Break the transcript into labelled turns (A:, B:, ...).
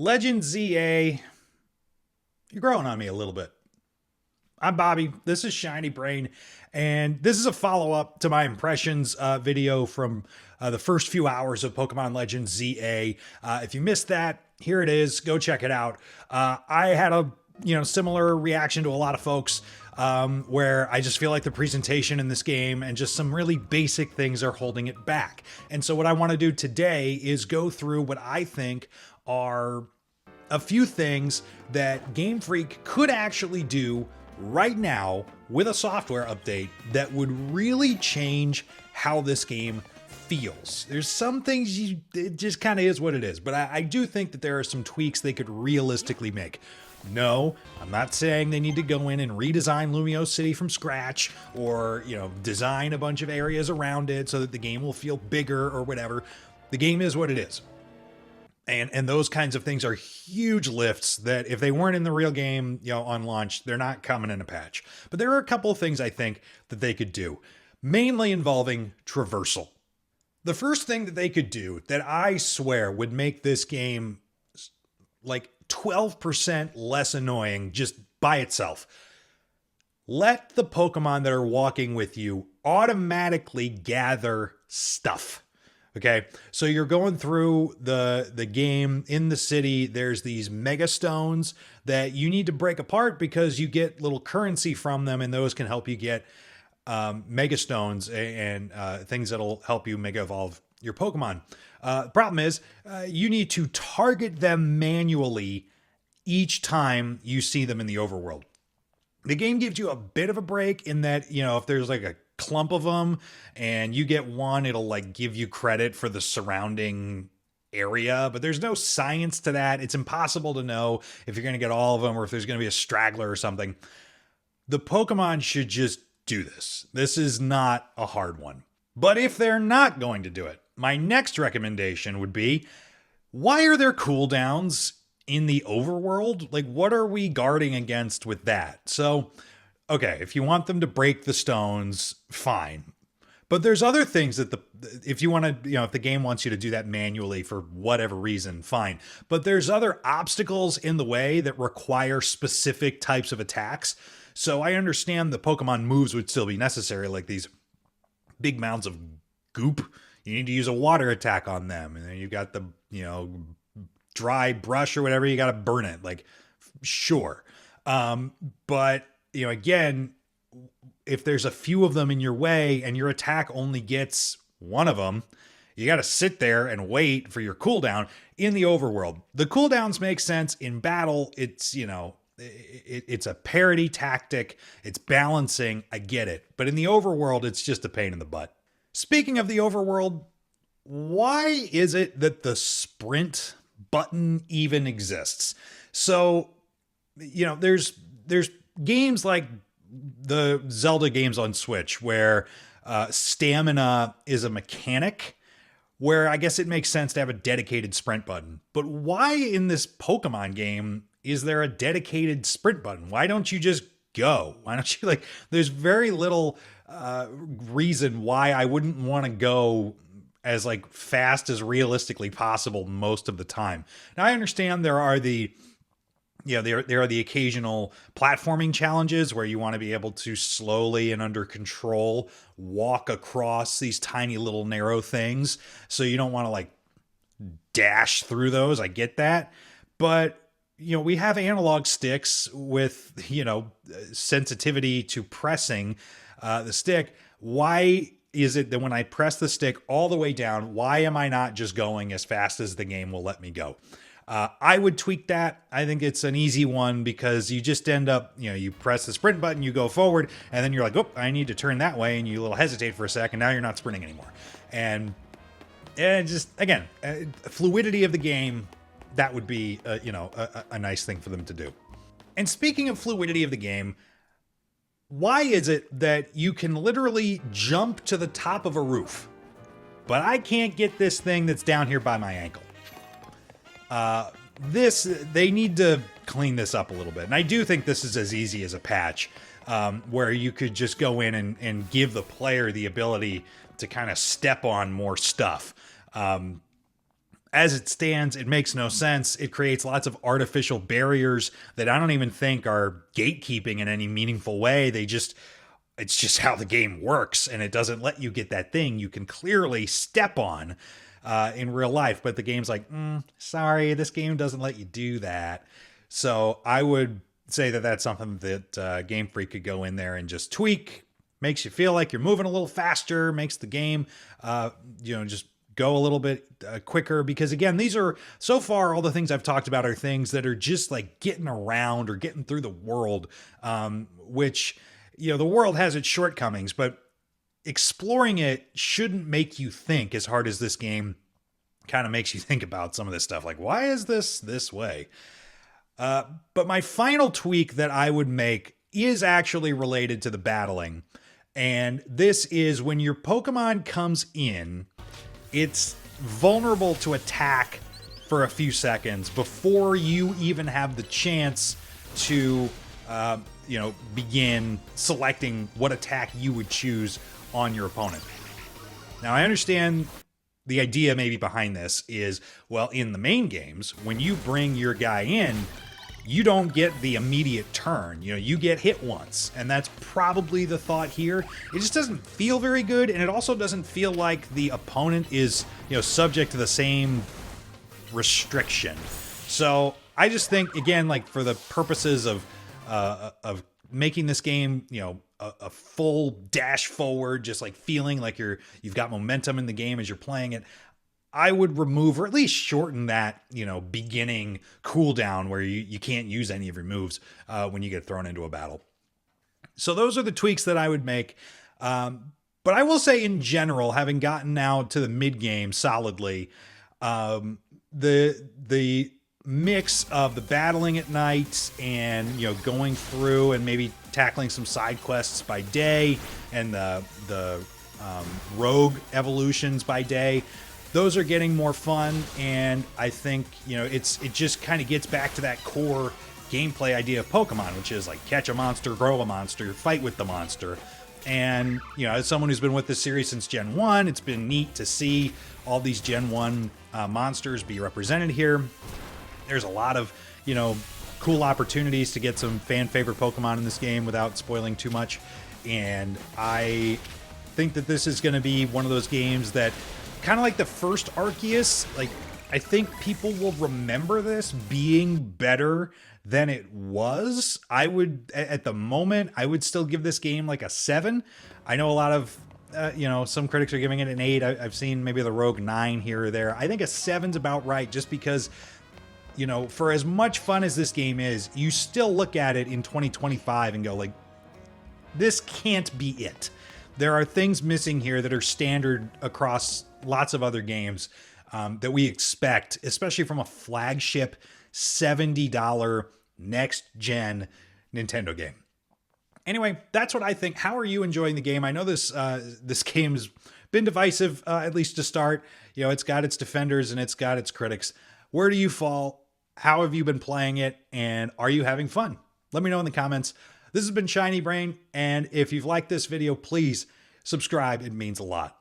A: Legend ZA, you're growing on me a little bit. I'm Bobby. This is Shiny Brain, and this is a follow-up to my impressions video from the first few hours of Pokemon Legends ZA. If you missed that, here it is. Go check it out. I had a similar reaction to a lot of folks where I just feel like the presentation in this game and just some really basic things are holding it back. And so what I want to do today is go through what I think are a few things that Game Freak could actually do right now with a software update that would really change how this game feels. There's some things it just kind of is what it is, but I do think that there are some tweaks they could realistically make. No, I'm not saying they need to go in and redesign Lumio City from scratch or, design a bunch of areas around it so that the game will feel bigger or whatever. The game is what it is. And those kinds of things are huge lifts that if they weren't in the real game, on launch, they're not coming in a patch. But there are a couple of things I think that they could do, mainly involving traversal. The first thing that they could do that I swear would make this game like 12% less annoying just by itself. Let the Pokemon that are walking with you automatically gather stuff. Okay, so you're going through the game in the city. There's these mega stones that you need to break apart because you get little currency from them, and those can help you get mega stones and things that'll help you mega evolve your Pokemon. Problem is, you need to target them manually each time you see them in the overworld. The game gives you a bit of a break in that, if there's like a clump of them and you get one, it'll like give you credit for the surrounding area, but there's no science to that. It's impossible to know if you're going to get all of them or if there's going to be a straggler or something. The Pokemon should just do this. This is not a hard one. But if they're not going to do it, my next recommendation would be, why are there cooldowns in the overworld? Like, what are we guarding against with that? So, okay, if you want them to break the stones, fine. But there's other things that if you want to, if the game wants you to do that manually for whatever reason, fine. But there's other obstacles in the way that require specific types of attacks. So I understand the Pokemon moves would still be necessary, like these big mounds of goop. You need to use a water attack on them. And then you've got the, dry brush or whatever, you got to burn it. Like, sure. But, again, if there's a few of them in your way and your attack only gets one of them, you got to sit there and wait for your cooldown in the overworld. The cooldowns make sense in battle. It's, it's a parity tactic. It's balancing. I get it. But in the overworld, it's just a pain in the butt. Speaking of the overworld, why is it that the sprint button even exists? So, there's games like the Zelda games on Switch where stamina is a mechanic, where I guess it makes sense to have a dedicated sprint button. But why in this Pokemon game is there a dedicated sprint button? Why don't you just go? Why don't you there's very little reason why I wouldn't want to go as fast as realistically possible most of the time. Now I understand there are the there are the occasional platforming challenges where you want to be able to slowly and under control walk across these tiny little narrow things. So you don't want to dash through those. I get that. But we have analog sticks with, sensitivity to pressing the stick. Why is it that when I press the stick all the way down, why am I not just going as fast as the game will let me go? I would tweak that. I think it's an easy one because you just end up, you press the sprint button, you go forward, and then you're like, oh, I need to turn that way, and you little hesitate for a second. Now you're not sprinting anymore. And just, again, fluidity of the game, that would be, a nice thing for them to do. And speaking of fluidity of the game, why is it that you can literally jump to the top of a roof, but I can't get this thing that's down here by my ankle? They need to clean this up a little bit. And I do think this is as easy as a patch, where you could just go in and give the player the ability to kind of step on more stuff. as it stands, it makes no sense. It creates lots of artificial barriers that I don't even think are gatekeeping in any meaningful way. It's just how the game works, and it doesn't let you get that thing you can clearly step on in real life. But the game's like, sorry, this game doesn't let you do that. So I would say that that's something that Game Freak could go in there and just tweak. Makes you feel like you're moving a little faster, makes the game, just go a little bit quicker. Because again, these are, so far, all the things I've talked about are things that are just like getting around or getting through the world, which, the world has its shortcomings, but exploring it shouldn't make you think as hard as this game kind of makes you think about some of this stuff. Like, why is this way? But my final tweak that I would make is actually related to the battling. And this is when your Pokemon comes in, it's vulnerable to attack for a few seconds before you even have the chance to, begin selecting what attack you would choose on your opponent. Now, I understand the idea maybe behind this is, well, in the main games, when you bring your guy in, you don't get the immediate turn. You get hit once, and that's probably the thought here. It just doesn't feel very good, and it also doesn't feel like the opponent is, subject to the same restriction. So I just think, again, like for the purposes of making this game, a full dash forward, just like feeling like you've got momentum in the game as you're playing it, I would remove or at least shorten that, beginning cooldown where you can't use any of your moves when you get thrown into a battle. So those are the tweaks that I would make. But I will say in general, having gotten now to the mid game solidly, the mix of the battling at night and, going through and maybe tackling some side quests by day and the rogue evolutions by day, those are getting more fun, and I think, it just kind of gets back to that core gameplay idea of Pokemon, which is like catch a monster, grow a monster, fight with the monster. And, as someone who's been with this series since Gen 1, it's been neat to see all these Gen 1 monsters be represented here. There's a lot of, cool opportunities to get some fan-favorite Pokemon in this game without spoiling too much. And I think that this is going to be one of those games that, kind of like the first Arceus, like, I think people will remember this being better than it was. I would, at the moment, I would still give this game like a 7. I know a lot of, some critics are giving it an 8. I've seen maybe the Rogue 9 here or there. I think a 7's about right, just because, for as much fun as this game is, you still look at it in 2025 and go like, this can't be it. There are things missing here that are standard across lots of other games that we expect, especially from a flagship $70 next-gen Nintendo game. Anyway, that's what I think. How are you enjoying the game? I know this game's been divisive, at least to start. It's got its defenders and it's got its critics. Where do you fall? How have you been playing it? And are you having fun? Let me know in the comments. This has been Shiny Brain, and if you've liked this video, please subscribe. It means a lot.